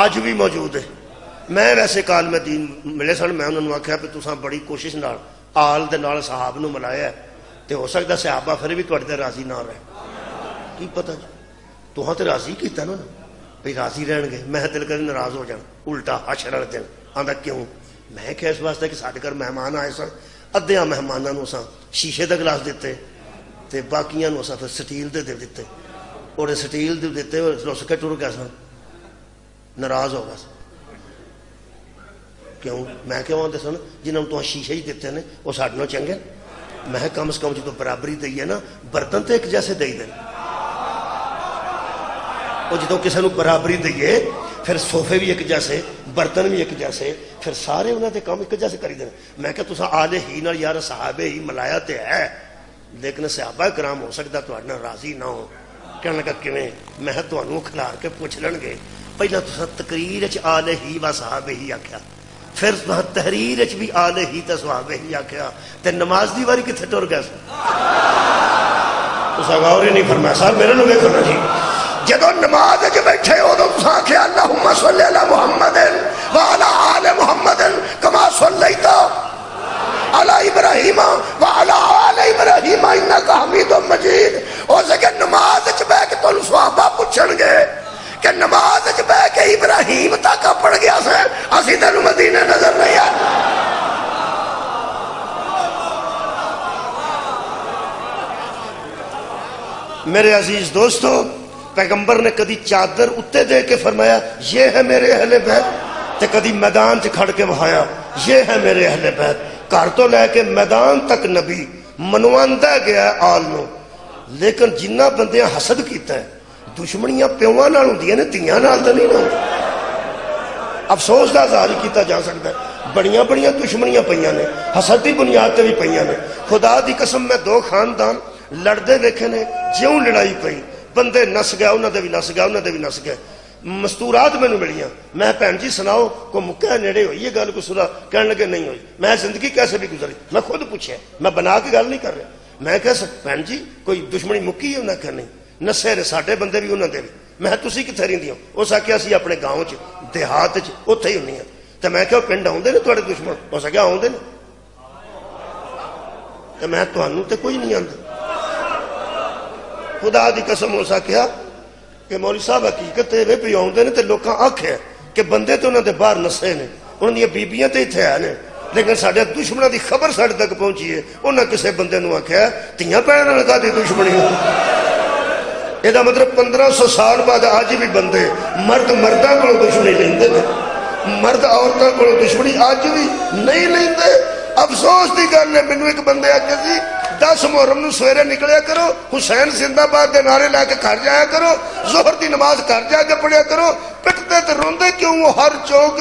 آج بھی موجود ہے۔ میں ویسے کال میں دین ملے سن، میں انہوں نے آکھیا کہ تساں بڑی کوشش نال آل دے نال صحاب نو ملایا ہے تے ہو سکتا صحابہ پھر بھی تواڈے تے راضی نہ رہے، کی پتہ جی تہاں تے راضی کیتا نا بھئی راضی رہن گے، میں دل کر ناراض ہو جان الٹا حشر والے دن آندا کیوں؟ میں کہ اس واسطے کہ ساڈے گھر مہمان آئے سن، ادھیاں مہماناں نو اساں شیشے دا گلاس دیتے تے باقیاں نو اساں پھر سٹیل دے دیتے، اور سٹیل دے دیتے رس کے ٹر گیا سن، ناراض ہو گیا سن۔ کیوں؟ میں کیوں آتے سن جنہوں تو شیشے ہی دیتے ہیں وہ ساڑھے نو چنگے، میں کم از کم جو برابری دئیے نا، برتن تو ایک جیسے دئی دیں، وہ جدوں کسی نو برابری دئیے پھر صوفے بھی ایک جیسے، برتن بھی ایک جیسے، پھر سارے انہوں نے کام ایک جیسے کری دیں۔ میں کہ تساں آلے ہی نال یار صحابے ہی ملایا تے ہے، لیکن صحابہ کرام ہو سکتا تو اڈنا راضی نہ ہو۔ کہنے لگا کیویں؟ میں تو انہوں کھلار کے پوچھ لن گے، پہلا تساں تقریر اچ آلے ہی و صحابے ہی آکھیا، پھر تحریر اچ بھی آلے ہی تے صحابے ہی آکھیا، تے نماز دی واری کتھے ٹر گیا سن؟ تساں غور ہی نہیں فرمایا۔ صاحب میرے نو ویکھو نا جی، جدو نماز اچ بیٹھے ادو تساں آکھیا اللہم صلی علی محمد وعلی آل محمد کما صلیت علی ابراہیم وعلی آل ابراہیم انک حمید مجید۔ ہو سکے نماز اچ بیٹھ کے تانوں صحابہ پوچھن گے کہ نماز اچ بیٹھ کے ابراہیم تک پڑھ گیا سے اسی تینوں مدینے نظر نہیں آیا۔ میرے عزیز دوستو، پیغمبر نے کدی چادر اتے دے کے فرمایا یہ ہے میرے اہل بیت، تے کدی میدان چ کھڑ کے بہایا یہ ہے میرے اہل بیت۔ گھر تو لے کے میدان تک نبی منواندہ گیا آل نو، لیکن جنہ بندیاں حسد کیتا ہے، دشمنیاں پیواں نال ہوندیاں نے، تیاں نال تے نہیں نہ ہوندی۔ افسوس دا اظہار کیتا جا سکتا ہے، بڑیاں بڑیاں دشمنیاں پئیاں نے، حسد دی بنیاد تے بھی پئیاں نے۔ خدا دی قسم میں دو خاندان لڑدے ویکھے نے، جیوں لڑائی پئی، بندے نس گیا، انہاں دے بھی نس گیا، انہاں دے بھی نس گئے۔ مستورات میں ملیاں، میں بھین جی سناؤ کو مکہ نیڑے ہوئی یہ گل کو سنا؟ کہنے لگے نہیں ہوئی۔ میں زندگی کیسے بھی گزری؟ میں خود پوچھا، میں بنا کے گل نہیں کر رہا۔ میں کہہ بھین جی کوئی دشمنی مکی ہے؟ انہیں کہ نہیں، نسے رہے ساڈے بندے بھی انہوں دے بھی۔ میں تسی کتنے رہندی ہو؟ اس آخیا اسی اپنے گاؤں چ دیہات چ اوتھے ہی ہونی ہیں۔ تو میں کہ پنڈ آؤندے نے تواڈے دشمن؟ اس آخیا آؤندے نے۔ تو میں تانوں تے کوئی نہیں آندا۔ خدا دی قسم اس آخیا کہ مولوی صاحب حقیقت یہ بھی آؤندے نے تے لوکاں آکھیا کہ بندے تو انہوں دے باہر نسے نے، انہوں دی بیبیاں تے ایتھے آئے نے، لیکن ساڈے دشمنوں دی خبر ساڈے تک پہنچی ہے۔ انہاں کسے بندے نو آکھیا تیاں بہناں نال کادی دشمنی ہو؟ یہ مطلب 1500 سال بعد آج بھی بندے مرد مرداں کو دشمنی لیندے نے، مرد عورتاں کو دشمنی آج بھی نہیں لیندے۔ افسوس دی گل ہے، مینوں ایک بندے آکھے سی 10 محرم نو سویرے نکلیا کرو، حسین زندہ باد دے نعرے لے کے گھر جایا کرو، ظہر دی نماز گھر جا کے پڑھیا کرو، پٹتے تے روندے کیوں وہ ہر چوک؟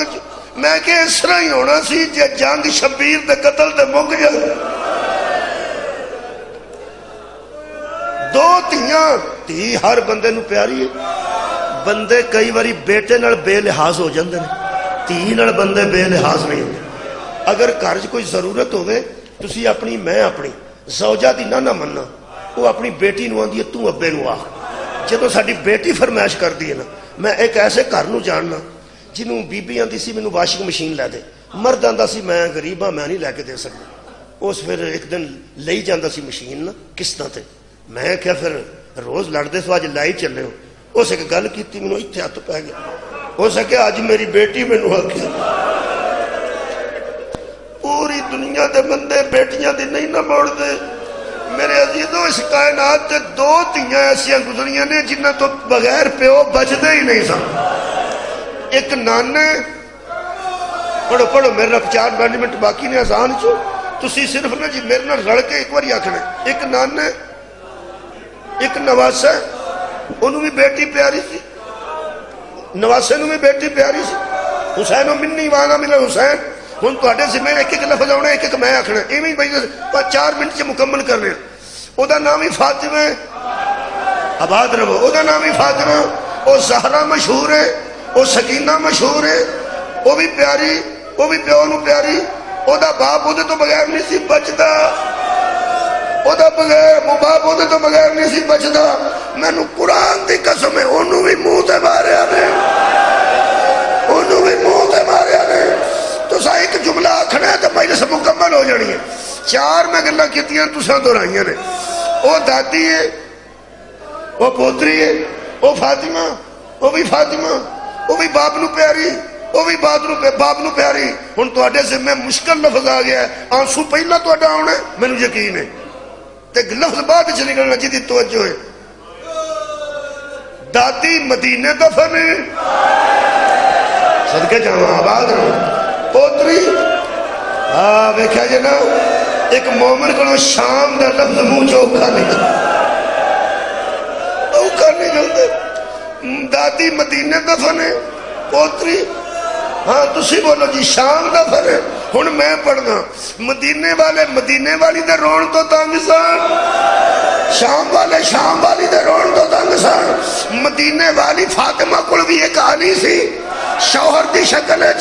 میں کہ اس طرح ہی ہونا سی جے جنگ شبیر دے قتل تے مک جائے۔ دو تیاں، تی ہر بندے نو پیاری ہے۔ بندے کئی واری بیٹے نال بے لحاظ ہو جاندے نے، تی نال بندے بے لحاظ نہیں ہوندے۔ اگر گھر چ کوئی ضرورت ہوئے، تسی اپنی میں اپنی زوجہ دی نہ مننا، وہ اپنی بیٹی نو آندی ہے تو ابے نو آخ۔ جدو ساڈی بیٹی فرمائش کر دی ہے نا، میں ایک ایسے گھر نو جاننا جنوں بی بی آندی سی مینوں واشنگ مشین لے دے، مرد آندا سی میں غریب ہاں میں نہیں لے کے دے سکتا۔ اس پھر ایک دن لئی جاندا سی مشین نا قسطاں تے، میں کیا پھر روز لڑدے سو اج لائی چلے ہو۔ اس ایک گل کیتی مینوں ایتھے ہاتھ پہ گیا، ہو سکے اج میری بیٹی مینوں آکھے پوری دنیا دے بندے بیٹیاں دی نہیں نہ موڑ دے، میرے عزیزوں اس کائنات تے دو تیاں ایسیاں گزریاں نے جنہ تو بغیر پیو بچدے ہی نہیں سن. ایک نانے پڑھو پڑھو میرے 4 منٹ باقی نے آسان چو تسی صرف نا جی میرے نال رل کے ایک بار آکھنا ایک نانے ایک نواسا انہوں بھی بیٹی پیاری سی نواسے نوں بھی بیٹی پیاری سی حسین و منی وانا ملا حسین ہن تواڈے ذمہ ایک ایک لفظ آنا ایک ایک میں آکھنا ایویں بھائی 4 منٹ چ مکمل کرنے او دا نام ہی فاطمہ ہے آباد رہو او دا نام ہی فاطمہ او زہرا مشہور ہے او سکینہ مشہور ہے او بھی پیاری او بھی پیو نو پیاری او دا باپ او دے تو بغیر نہیں سی بچدا او دا بغیر باپ او دے تو بغیر نہیں سی بچدا مینوں قرآن دی قسم ہے اونوں بھی منہ تے ماریا نے اونوں بھی منہ تے ماریا نے تو سا ایک جملہ آکھنا ہے تو مجلس مکمل ہو جانی ہے 4 میں گلاں کیتیاں تساں دہرائیاں نے او دادی ہے او پوتری ہے او فاطمہ او بھی فاطمہ او بھی باپ نو پیاری او بھی باپ نو پیاری ہن تواڈے ذمہ مشکل لفظ آ گیا ہے آنسو پہلا تواڈا آنا ہے مینوں یقین ہے تے لفظ بعد وچ نکلنا جدی توجہ ہے دادی مدینے دفن ہے صدقے جاواں آباد رہو پوتری ویکھیا جی نا ایک مومن کو شام دا لفظ منہ چوکھا نکلتے دادی مدینے دفن ہے پوتری ہاں تسی بولو جی شام دفن ہے ہن میں پڑھنا مدینے والے مدینے والی دے رون تو تنگ سن شام والے شام والی دے رون تو تنگ سن مدینے والی فاطمہ کول بھی ایک علی سی شوہر دی شکل ہے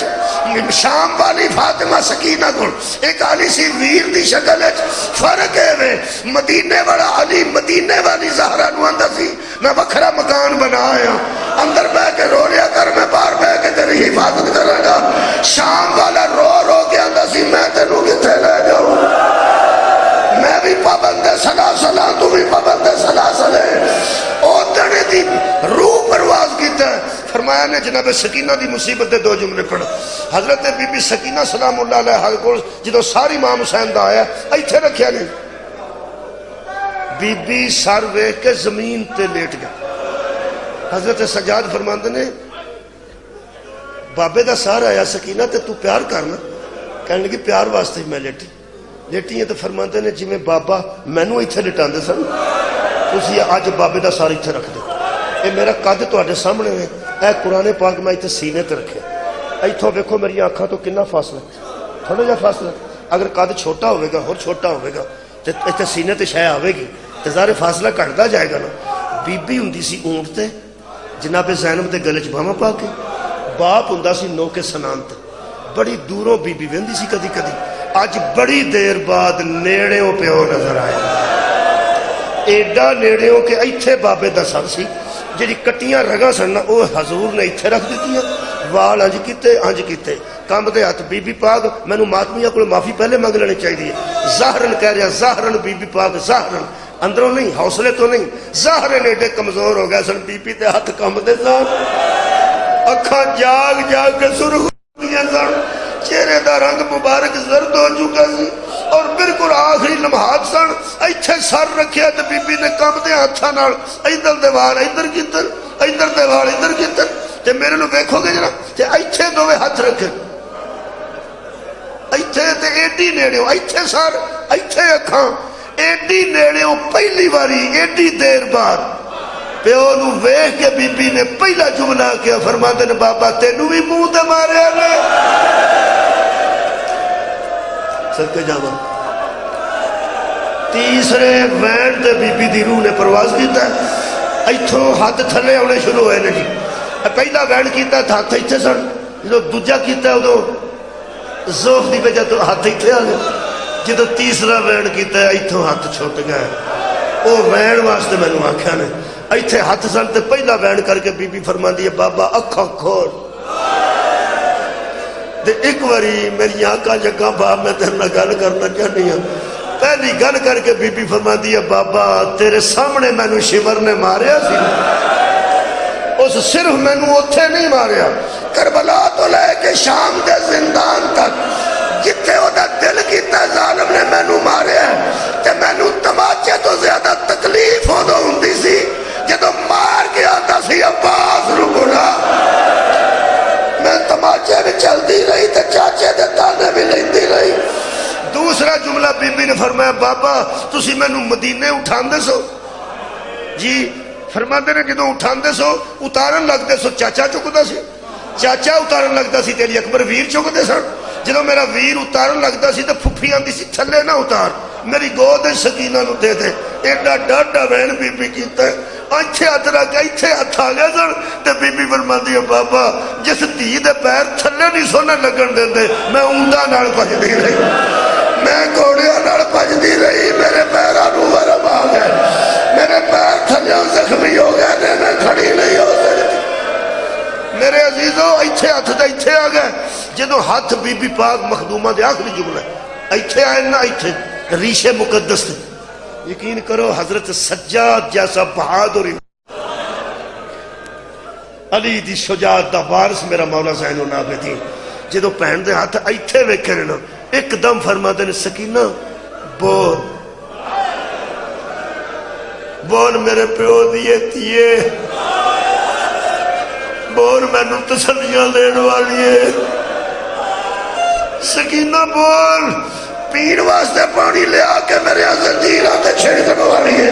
شام والی فاطمہ سکینہ کول ایک علی سی ویر دی شکل ہے فرق ہے مدینے والا علی مدینے والی زہرا نو آندا سی میں وکھرا مکان بنایا اندر بہ کے رو لیا کر میں باہر بہ کے تیری حفاظت کرے گا شام والا رو رو کے آندا سی میں تینوں کتے لے جاؤں میں بھی پابند سلاسل ہاں تو بھی پابند سلاسل ہے او تڑے دی روح پرواز کیتا ہے فرمایا نے جناب سکینہ دی مصیبت دے 2 جملے پڑھ حضرت بی بی سکینہ سلام اللہ علیہ حضرت کو جدو ساری امام حسین دا آیا ایتھے رکھیا نہیں بی بی سر ویکھ کے زمین تے لیٹ گیا حضرت سجاد فرماندے نے بابے دا سار آیا سکینہ تے تو پیار کرنا کہنے لگی پیار واسطے میں لیٹی ہیں تو فرماندے نے جی میں بابا مینوں ایتھے لٹاندے سن تسی اج بابے دا سار ایتھے رکھ دے اے میرا قد تواڈے سامنے ہے اے قرآن پاک میں ایتھے سینے تے رکھے ایتھوں ویکھو میری آنکھاں تو کتنا فاصلہ تھوڑا جا فاصلہ اگر قد چھوٹا ہوئے گا اور چھوٹا ہوئے گا تے ایتھے سینے تے شے آوے گی تے ظاہر فاصلہ گھٹدا جائے گا نا بی بی ہوندی سی اونٹ تے جناب زینب دے گلے چ باواں پا کے باپ ہوندا سی نو کے سنان تے بڑی دوروں بی بی ویندی سی کدی کدی اج بڑی دیر بعد نیڑےوں پیو نظر آئے ایڈا نیڑےوں کہ ایتھے بابے دا سر سی جی کٹیاں رگاں سن وہ حضور نے ایتھے رکھ دیتی ہیں وال انج کیتے کام دے ہاتھ بی بی پاک مینوں ماتمیاں کو معافی پہلے منگ لینی چاہیے ظاہرن کہہ رہا ظاہرن بی بی پاک ظاہرن اندروں نہیں حوصلے تو نہیں ظاہرن ایڈے کمزور ہو گئے سن بی بی تے ہاتھ کام دے سن اکھاں جاگ جاگ کے سرخ ہوئیاں سن چہرے دا رنگ مبارک زرد ہو چکا سی اور بالکل آخری لمحات سن ایتھے سر رکھیا تے بی بی نے کم دے ہاتھاں نال ادھر دے وال ادھر کیتے ادھر دے وال ادھر کیتے تے میرے نو ویکھو گے جنا تے ایتھے دوویں ہاتھ رکھے ایتھے تے ایڈی نیڑیوں ایتھے سر ایتھے اکھاں ایڈی نیڑیوں پہلی باری ایڈی دیر بعد پیو نو ویکھ کے بی بی نے پہلا جملہ کیا فرماندے نے بابا تینوں بھی منہ تے ماریا نے صدقے جاواں تیسرے وین تے بی بی دی روح نے پرواز کیتا ہے ایتھوں ہاتھ تھلے آنے شروع ہوئے نے جی پہلا وین کیتا ہے ہاتھ ایتھے سن جدو دوجا کیتا ہے ادو زوف دی وجہ تو ہاتھ ایتھے آ گئے جدو تیسرا وین کیتا ہے ایتھوں ہاتھ چھوٹ گئے او وین واسطے میں نے آکھیا نے ایتھے ہاتھ سن تے پہلا وین کر کے بی بی فرماندی ہے بابا اکھاں کھول تے ایک واری میری آنکھاں جگہ باپ میں تیرے گل کرنا چاہنی ہوں پہلی گل کر کے بی بی فرماندی ہے بابا تیرے سامنے میں نے شمر نے ماریا سی اس صرف میں نے اتھے نہیں ماریا کربلا تو لے کے شام دے زندان تک جتے وہ دا دل کیتا ظالم نے میں نے ماریا تے میں نے تماچ دوسرا جملہ بی بی نے فرمایا بابا تسی مینو مدینے اٹھاندے سو جی فرماتے نے جدوں اٹھاندے سو اتارن لگتے سو چاچا چکتا سی چاچا اتارن لگتا سی تیری اکبر ویر چکتے سن جدوں میرا ویر اتارن لگتا سی تو پھپھی آندی سی تھلے نہ اتار میری گود سکینہ نو دے دے ایڈا ڈاڈا وین بی بی کیتا ہے ایتھے ہاتھ رکھ ایتھے ہاتھ آ گیا سن تے بی بی فرماندی ہے بابا جس دھی دے پیر تھلے نہیں سونا لگن دیندے میں اونٹاں نال بھجدی رہی میں گھوڑیاں نال بھجدی رہی میرے پیراں نوں ورم آ گئے میرے پیر تھلیوں زخمی ہو گئے میں کھڑی نہیں ہو سکتی میرے عزیزو ایتھے ہاتھ تے ایتھے آ گئے جدوں ہاتھ بی بی پاک مخدومہ دے آخری جملہ ایتھے آئے نا ایتھے ریشے مقدس تھے یقین کرو حضرت سجاد جیسا بہادر علی دی شجاعت دا وارث میرا مولا زین العابدین جدو پہن دے ہاتھ ایتھے ویکھے نا ایک دم فرما دے سکینہ بول بول میرے پیو دیے تیے بول میں نو تسلیاں لین والی ہے سکینہ بول پین واسطے پانی لے آکے میرے عزیزین آتے چھڑکن والی ہے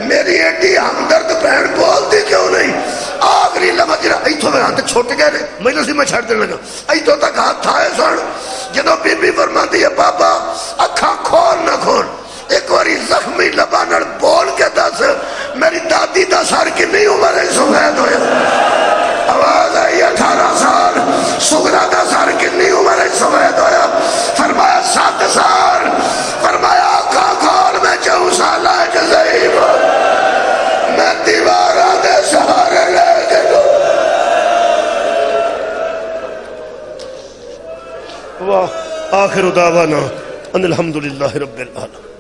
میری ایڈی ہمدرد بہن بولتی کیوں نہیں آخری لمحہ جرا ایتھو میں ہاتھ چھوٹ گئے رہے میں سے میں چھڑ دے لگا ایتھو تک ہاتھ تھائے سن جنہوں بی بی فرما دی ہے بابا اکھاں کھول نہ کھول ایک واری زخمی لبانر بول کے دس میری دادی دا سار کی نہیں عمر ہے سفید ہویا آواز آئی 18 سال سگرہ دا سار کی نہیں عمر ہے سفید ہویا فرمایا 7 سال فرمایا آقا کھول میں 4 سال آئے کہ ضعیب میں دیوارہ دے سہارے لے کے دو واہ آخر دعوانا ان الحمدللہ رب العالمین